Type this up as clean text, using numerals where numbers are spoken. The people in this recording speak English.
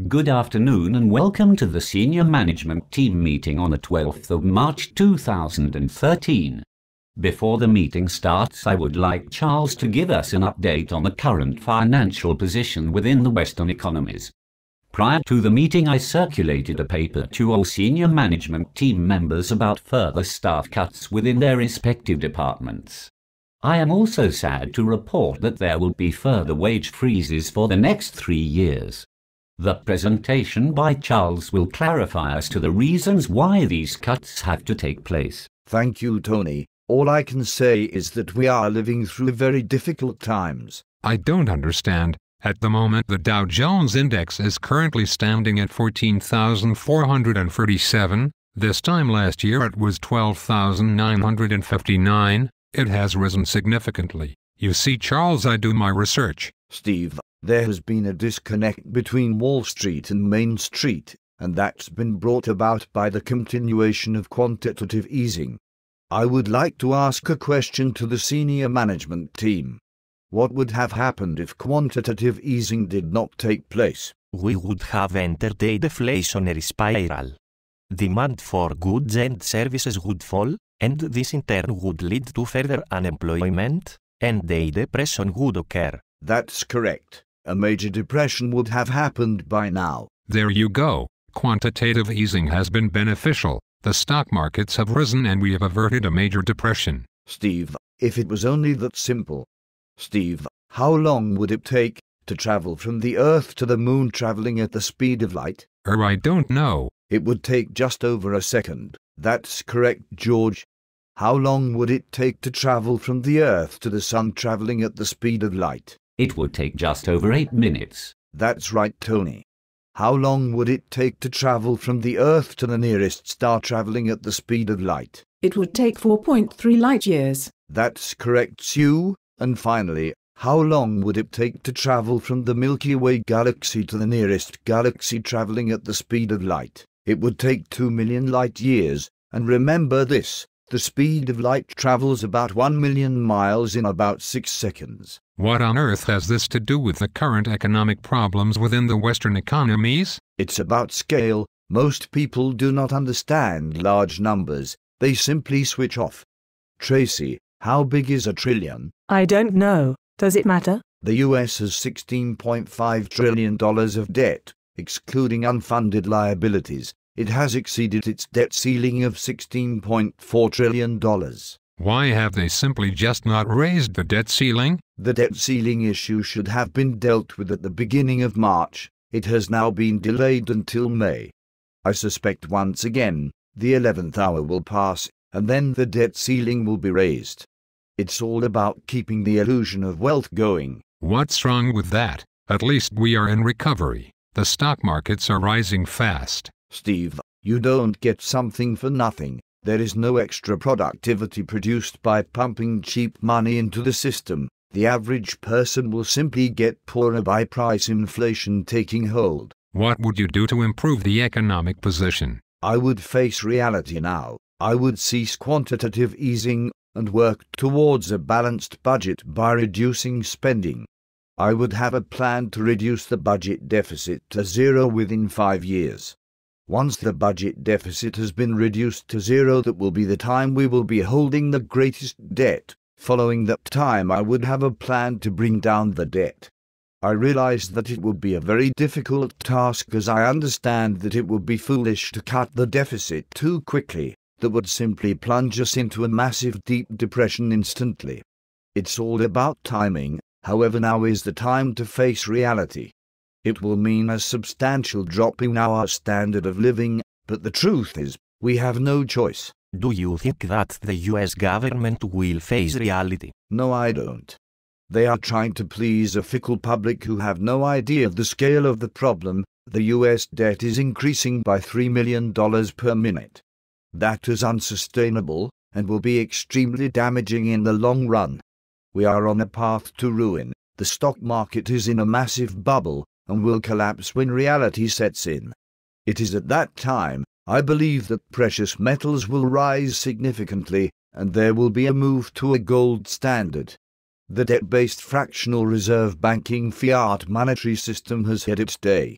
Good afternoon and welcome to the Senior Management Team meeting on the 12th of March 2013. Before the meeting starts, I would like Charles to give us an update on the current financial position within the Western economies. Prior to the meeting, I circulated a paper to all Senior Management Team members about further staff cuts within their respective departments. I am also sad to report that there will be further wage freezes for the next 3 years. The presentation by Charles will clarify as to the reasons why these cuts have to take place. Thank you, Tony. All I can say is that we are living through very difficult times. I don't understand. At the moment, the Dow Jones Index is currently standing at 14,437. This time last year it was 12,959. It has risen significantly. You see, Charles, I do my research. Steve, there has been a disconnect between Wall Street and Main Street, and that's been brought about by the continuation of quantitative easing. I would like to ask a question to the senior management team. What would have happened if quantitative easing did not take place? We would have entered a deflationary spiral. Demand for goods and services would fall, and this in turn would lead to further unemployment, and a depression would occur. That's correct. A major depression would have happened by now. There you go. Quantitative easing has been beneficial. The stock markets have risen and we have averted a major depression. Steve, if it was only that simple. Steve, how long would it take to travel from the Earth to the Moon traveling at the speed of light? I don't know. It would take just over a second. That's correct, George. How long would it take to travel from the Earth to the Sun traveling at the speed of light? It would take just over 8 minutes. That's right, Tony. How long would it take to travel from the Earth to the nearest star traveling at the speed of light? It would take 4.3 light years. That's correct, Sue. And finally, how long would it take to travel from the Milky Way galaxy to the nearest galaxy traveling at the speed of light? It would take 2 million light years. And remember this, the speed of light travels about 1 million miles in about 6 seconds. What on earth has this to do with the current economic problems within the Western economies? It's about scale. Most people do not understand large numbers. They simply switch off. Tracy, how big is a trillion? I don't know. Does it matter? The US has $16.5 trillion of debt, excluding unfunded liabilities. It has exceeded its debt ceiling of $16.4 trillion. Why have they simply just not raised the debt ceiling? The debt ceiling issue should have been dealt with at the beginning of March. It has now been delayed until May. I suspect once again, the 11th hour will pass, and then the debt ceiling will be raised. It's all about keeping the illusion of wealth going. What's wrong with that? At least we are in recovery. The stock markets are rising fast. Steve, you don't get something for nothing. There is no extra productivity produced by pumping cheap money into the system. The average person will simply get poorer by price inflation taking hold. What would you do to improve the economic position? I would face reality now. I would cease quantitative easing and work towards a balanced budget by reducing spending. I would have a plan to reduce the budget deficit to zero within 5 years. Once the budget deficit has been reduced to zero, that will be the time we will be holding the greatest debt. Following that time, I would have a plan to bring down the debt. I realize that it would be a very difficult task, as I understand that it would be foolish to cut the deficit too quickly. That would simply plunge us into a massive deep depression instantly. It's all about timing. However, now is the time to face reality. It will mean a substantial drop in our standard of living, but the truth is, we have no choice. Do you think that the US government will face reality? No, I don't. They are trying to please a fickle public who have no idea of the scale of the problem. The US debt is increasing by $3 million per minute. That is unsustainable, and will be extremely damaging in the long run. We are on a path to ruin. The stock market is in a massive bubble, and will collapse when reality sets in. It is at that time, I believe, that precious metals will rise significantly, and there will be a move to a gold standard. The debt-based fractional reserve banking Fiat monetary system has had its day.